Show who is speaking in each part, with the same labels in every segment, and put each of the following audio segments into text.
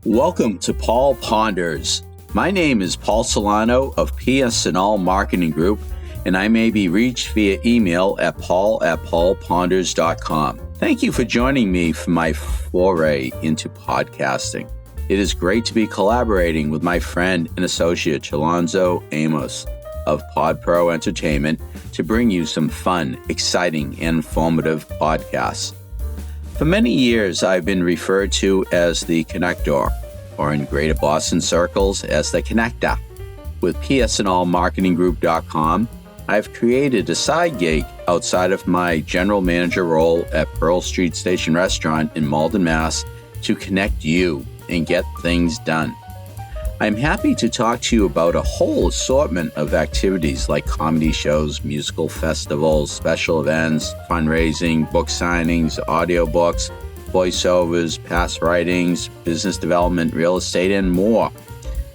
Speaker 1: Welcome to Paul Ponders. My name is Paul Solano of PS&All Marketing Group, and I may be reached via email at paul@paulponders.com. Thank you for joining me for my foray into podcasting. It is great to be collaborating with my friend and associate Chalonzo Amos of PodPro Entertainment to bring you some fun, exciting, and informative podcasts. For many years, I've been referred to as the Connector, or in Greater Boston circles as the Connector. With PSandAllMarketingGroup.com, I've created a side gig outside of my general manager role at Pearl Street Station Restaurant in Malden, Mass. to connect you and get things done. I'm happy to talk to you about a whole assortment of activities like comedy shows, musical festivals, special events, fundraising, book signings, audiobooks, voiceovers, past writings, business development, real estate, and more.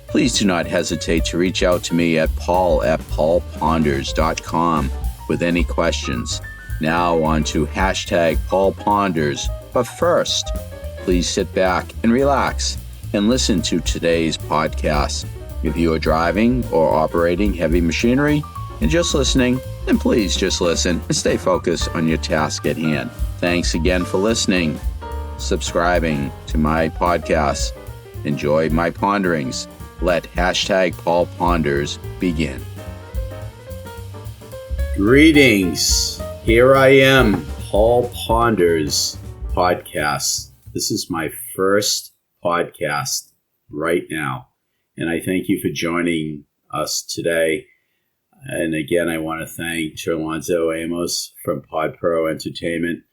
Speaker 1: Please do not hesitate to reach out to me at paul@paulponders.com with any questions. Now on to #PaulPonders. But first, please sit back and relax and listen to today's podcast. If you are driving or operating heavy machinery and just listening, then please just listen and stay focused on your task at hand. Thanks again for listening, subscribing to my podcast. Enjoy my ponderings. Let #PaulPonders begin. Greetings. Here I am, Paul Ponders Podcast. This is my first podcast right now, and I thank you for joining us today. And again, I want to thank Chalonzo Amos from PodPro Entertainment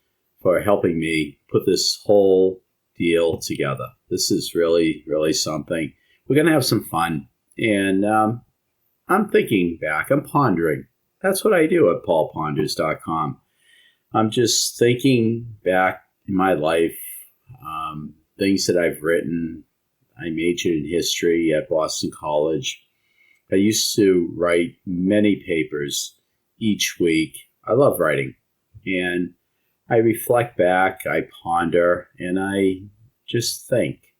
Speaker 1: for helping me put this whole deal together. This is really, really something. We're going to have some fun, and I'm thinking back. I'm pondering. That's what I do at paulponders.com. I'm just thinking back in my life, things that I've written. I majored in history at Boston College. I used to write many papers each week. I love writing. And I reflect back, I ponder, and I just think,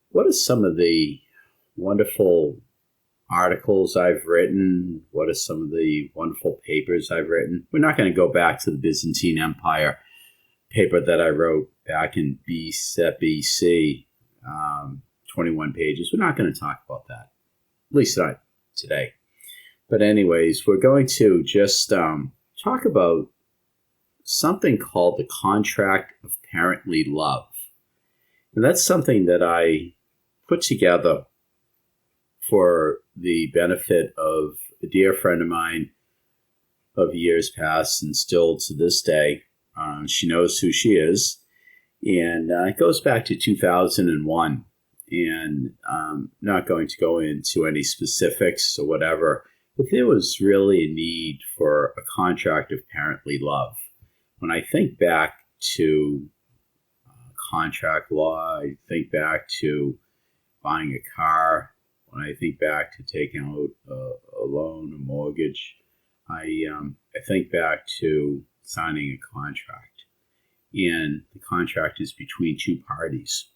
Speaker 1: what are some of the wonderful articles I've written? What are some of the wonderful papers I've written? We're not going to go back to the Byzantine Empire paper that I wrote back in BC, 21 pages. We're not going to talk about that, at least not today. But anyways, we're going to just talk about something called the contract of parently love. And that's something that I put together for the benefit of a dear friend of mine of years past and still to this day. She knows who she is. And it goes back to 2001. And I'm not going to go into any specifics or whatever, but there was really a need for a contract of parently love. When I think back to contract law, I think back to buying a car. When I think back to taking out a loan, a mortgage, I think back to signing a contract. And the contract is between two parties.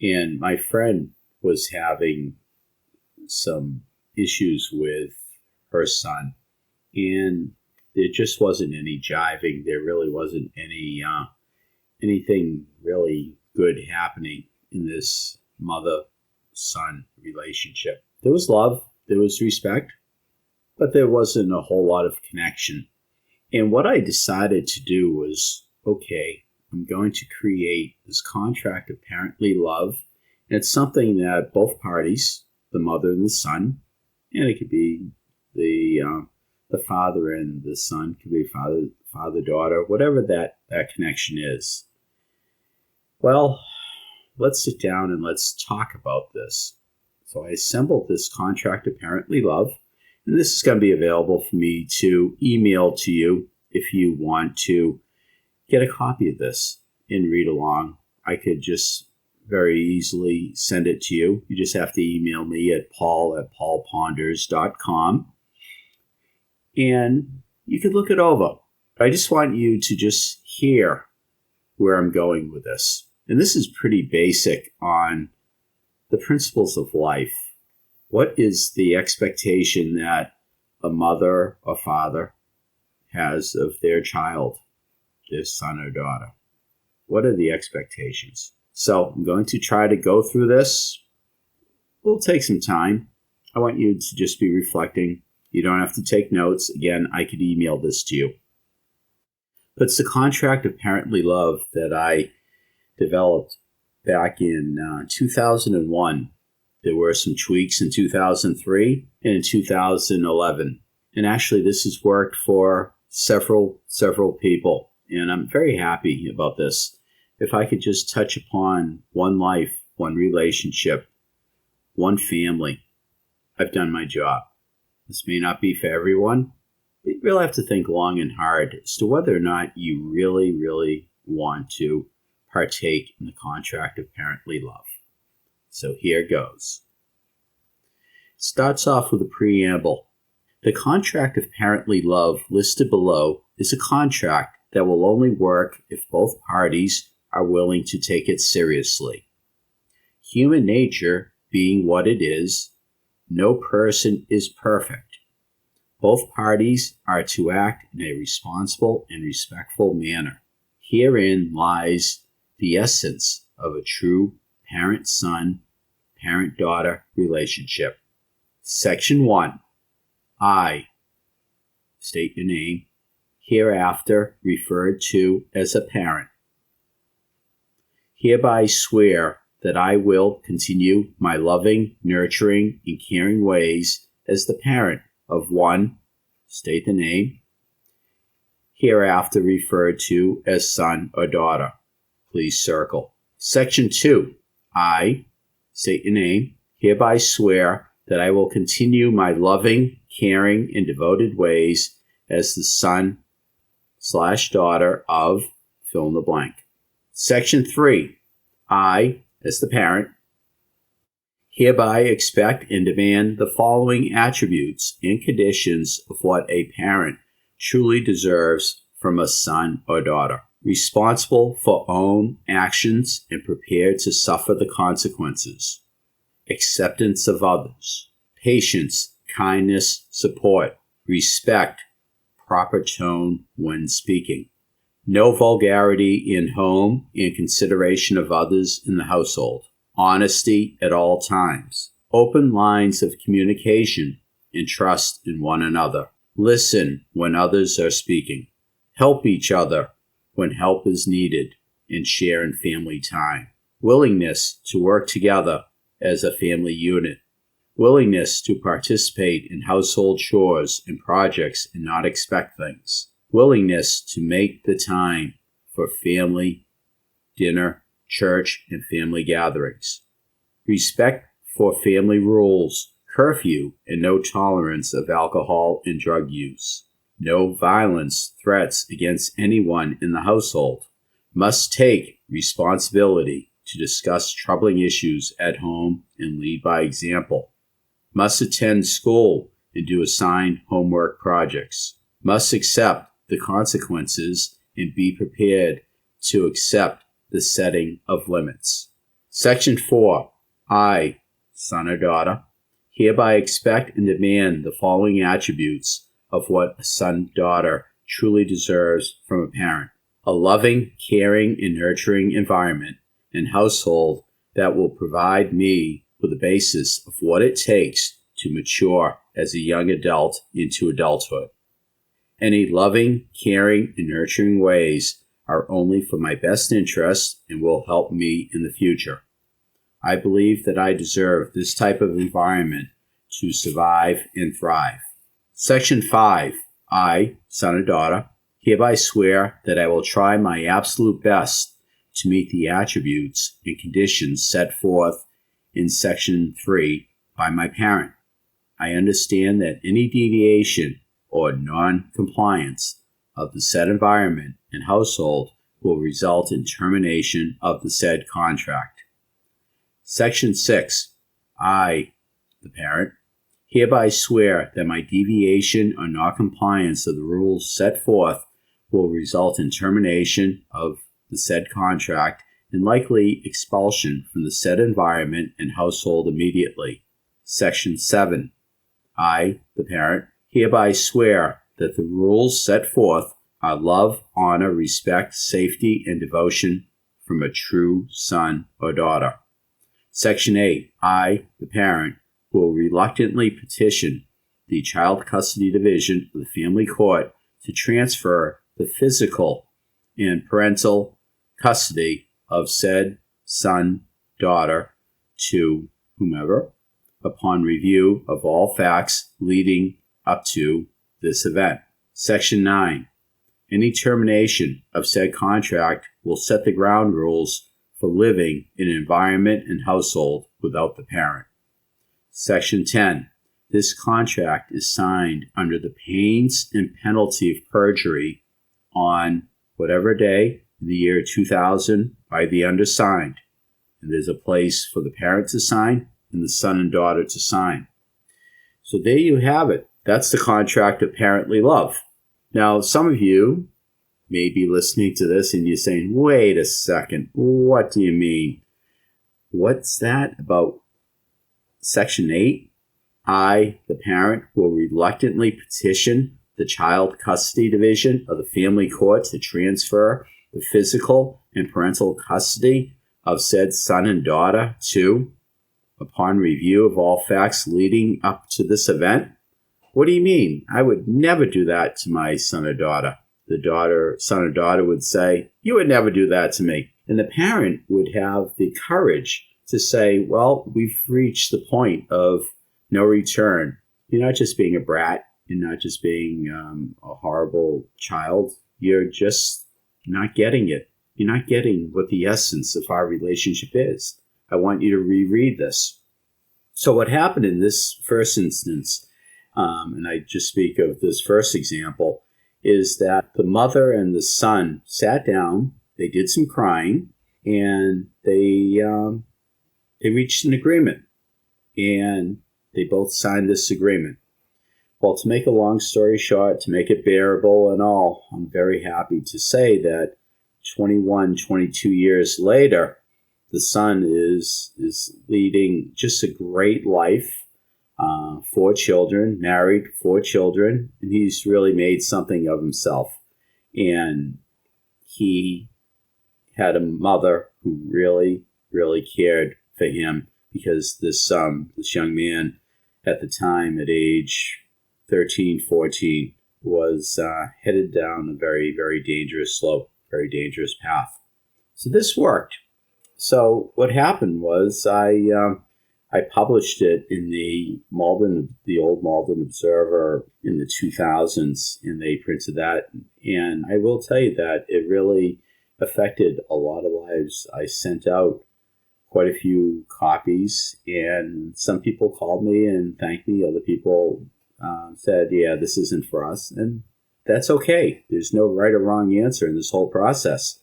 Speaker 1: And my friend was having some issues with her son. And there just wasn't any jiving. There really wasn't anything really good happening in this mother-son relationship. There was love, there was respect, but there wasn't a whole lot of connection. And what I decided to do was, okay, I'm going to create this contract of parently love. And it's something that both parties, the mother and the son, and it could be the father and the son, could be father, daughter, whatever that connection is. Well, let's sit down and let's talk about this. So I assembled this contract of parently love, and this is going to be available for me to email to you if you want to get a copy of this and read along. I could just very easily send it to you. You just have to email me at paul@paulponders.com, and you could look it over. I just want you to just hear where I'm going with this. And this is pretty basic on the principles of life. What is the expectation that a mother or father has of their child, their son or daughter? What are the expectations? So I'm going to try to go through this. We'll take some time. I want you to just be reflecting. You don't have to take notes. Again, I could email this to you. But it's the contract of parently love that I developed back in 2001. There were some tweaks in 2003 and in 2011. And actually, this has worked for several people. And I'm very happy about this. If I could just touch upon one life, one relationship, one family, I've done my job. This may not be for everyone. But you really have to think long and hard as to whether or not you really want to partake in the contract of parently love. So here goes. It starts off with a preamble. The contract of parently love listed below is a contract that will only work if both parties are willing to take it seriously. Human nature being what it is, no person is perfect. Both parties are to act in a responsible and respectful manner. Herein lies the essence of a true parent-son, parent-daughter relationship. Section 1. I, state your name, hereafter referred to as a parent, hereby swear that I will continue my loving, nurturing, and caring ways as the parent of one, state the name, hereafter referred to as son or daughter. Please circle. Section 2. I, state your name, hereby swear that I will continue my loving, caring, and devoted ways as the son/daughter of fill in the blank. Section 3. I, as the parent, hereby expect and demand the following attributes and conditions of what a parent truly deserves from a son or daughter. Responsible for own actions and prepared to suffer the consequences. Acceptance of others. Patience, kindness, support. Respect, proper tone when speaking. No vulgarity in home and consideration of others in the household. Honesty at all times. Open lines of communication and trust in one another. Listen when others are speaking. Help each other when help is needed and share in family time. Willingness to work together as a family unit. Willingness to participate in household chores and projects and not expect things. Willingness to make the time for family, dinner, church, and family gatherings. Respect for family rules, curfew, and no tolerance of alcohol and drug use. No violence, threats against anyone in the household. Must take responsibility to discuss troubling issues at home and lead by example. Must attend school and do assigned homework projects. Must accept the consequences and be prepared to accept the setting of limits. Section 4. I, son or daughter, hereby expect and demand the following attributes of what a son-daughter truly deserves from a parent. A loving, caring, and nurturing environment and household that will provide me with the basis of what it takes to mature as a young adult into adulthood. Any loving, caring, and nurturing ways are only for my best interest and will help me in the future. I believe that I deserve this type of environment to survive and thrive. Section 5. I, son or daughter, hereby swear that I will try my absolute best to meet the attributes and conditions set forth in Section 3 by my parent. I understand that any deviation or non-compliance of the said environment and household will result in termination of the said contract. Section 6. I, the parent, hereby swear that my deviation or non-compliance of the rules set forth will result in termination of the said contract and likely expulsion from the said environment and household immediately. Section 7. I, the parent, hereby swear that the rules set forth are love, honor, respect, safety, and devotion from a true son or daughter. Section 8. I, the parent, will reluctantly petition the Child Custody Division of the Family Court to transfer the physical and parental custody of said son, daughter to whomever upon review of all facts leading up to this event. Section 9. Any termination of said contract will set the ground rules for living in an environment and household without the parent. Section 10. This contract is signed under the pains and penalty of perjury on whatever day in the year 2000 by the undersigned. And there's a place for the parent to sign and the son and daughter to sign. So there you have it. That's the contract of parently love. Now, some of you may be listening to this and you're saying, wait a second, what do you mean? What's that about Section 8? I, the parent, will reluctantly petition the Child Custody Division of the Family Court to transfer the physical and parental custody of said son and daughter to, upon review of all facts leading up to this event. What do you mean? I would never do that to my son or daughter. The son or daughter would say, you would never do that to me. And the parent would have the courage to say, well, we've reached the point of no return. You're not just being a brat. You're not just being a horrible child. You're just not getting it. You're not getting what the essence of our relationship is. I want you to reread this. So what happened in this first instance, and I just speak of this first example, is that the mother and the son sat down, they did some crying, and they reached an agreement. And they both signed this agreement. Well, to make a long story short, to make it bearable and all, I'm very happy to say that 21, 22 years later, the son is leading just a great life, 4 children, married, 4 children, and he's really made something of himself. And he had a mother who really, really cared for him because this young man at the time at age 13, 14 was headed down a very, very dangerous slope, very dangerous path. So this worked. So what happened was I published it in the old Malden Observer in the 2000s, and they printed that. And I will tell you that it really affected a lot of lives. I sent out quite a few copies, and some people called me and thanked me. Other people said, yeah, this isn't for us. And that's okay. There's no right or wrong answer in this whole process.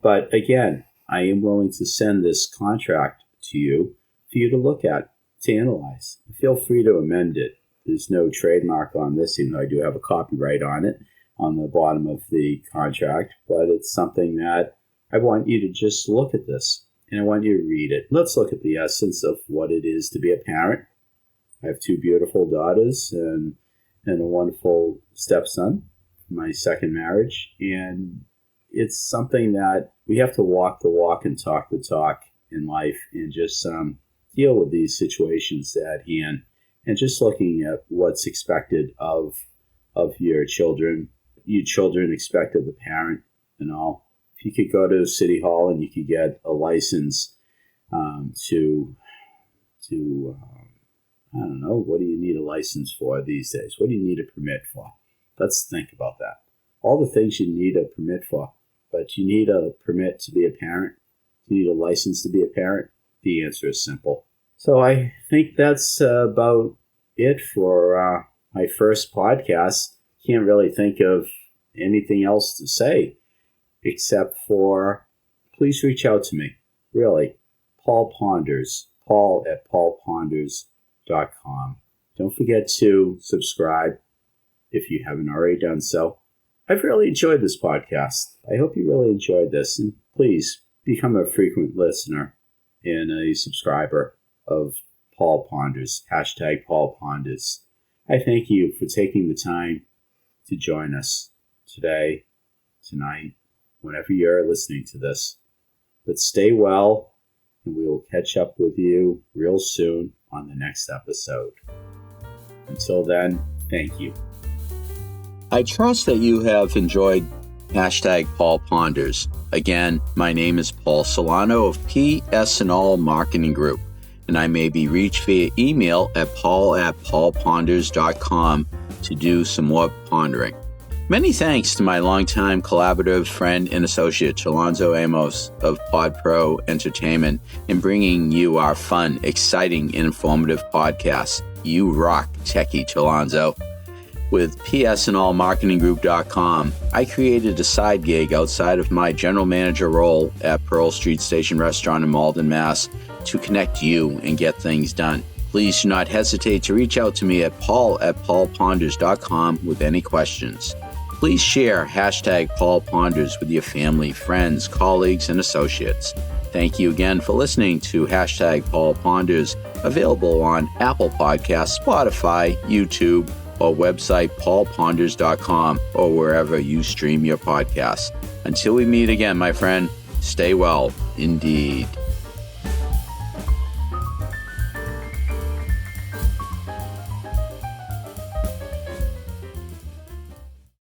Speaker 1: But again, I am willing to send this contract to you for you to look at, to analyze. Feel free to amend it. There's no trademark on this, even though I do have a copyright on it on the bottom of the contract. But it's something that I want you to just look at this. And I want you to read it. Let's look at the essence of what it is to be a parent. I have 2 beautiful daughters and a wonderful stepson from my second marriage. And it's something that we have to walk the walk and talk the talk in life and just deal with these situations at hand. And just looking at what's expected of your children. Your children expect of the parent and all. If you could go to City Hall and you could get a license to I don't know, what do you need a license for these days? What do you need a permit for? Let's think about that. All the things you need a permit for, but you need a permit to be a parent. You need a license to be a parent. The answer is simple. So I think that's about it for my first podcast. Can't really think of anything else to say except for please reach out to me. Really. Paul Ponders. Paul at paulponders.com. Don't forget to subscribe if you haven't already done so. I've really enjoyed this podcast. I hope you really enjoyed this. And please become a frequent listener and a subscriber of Paul Ponders, hashtag Paul Ponders. I thank you for taking the time to join us today, tonight, whenever you're listening to this. But stay well, and we will catch up with you real soon on the next episode. Until then, thank you. I trust that you have enjoyed hashtag Paul Ponders. Again, my name is Paul Solano of PS&All Marketing Group, and I may be reached via email at paul@paulponders.com to do some more pondering. Many thanks to my longtime collaborative friend and associate, Alonzo Amos of PodPro Entertainment, in bringing you our fun, exciting, and informative podcast. You rock, Techie Alonzo. With PSandAllMarketingGroup.com, I created a side gig outside of my general manager role at Pearl Street Station Restaurant in Malden, Mass. to connect you and get things done. Please do not hesitate to reach out to me at paul@paulponders.com with any questions. Please share hashtag Paul Ponders with your family, friends, colleagues, and associates. Thank you again for listening to hashtag Paul Ponders, available on Apple Podcasts, Spotify, YouTube, or website paulponders.com, or wherever you stream your podcasts. Until we meet again, my friend, stay well, indeed.